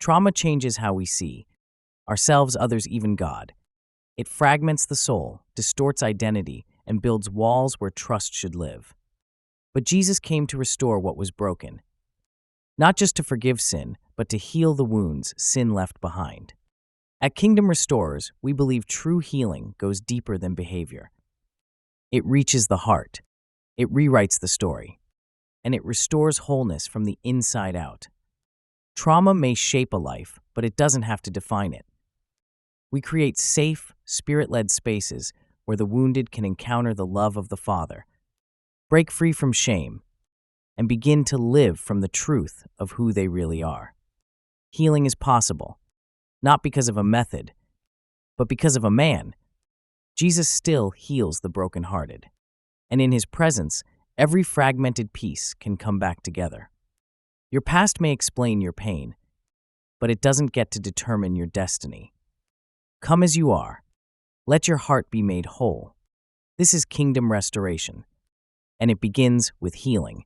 Trauma changes how we see ourselves, others, even God. It fragments the soul, distorts identity, and builds walls where trust should live. But Jesus came to restore what was broken, not just to forgive sin, but to heal the wounds sin left behind. At Kingdom Restorers, we believe true healing goes deeper than behavior. It reaches the heart, it rewrites the story, and it restores wholeness from the inside out. Trauma may shape a life, but it doesn't have to define it. We create safe, spirit-led spaces where the wounded can encounter the love of the Father, break free from shame, and begin to live from the truth of who they really are. Healing is possible, not because of a method, but because of a man. Jesus still heals the brokenhearted, and in his presence, every fragmented piece can come back together. Your past may explain your pain, but it doesn't get to determine your destiny. Come as you are. Let your heart be made whole. This is Kingdom Restoration, and it begins with healing.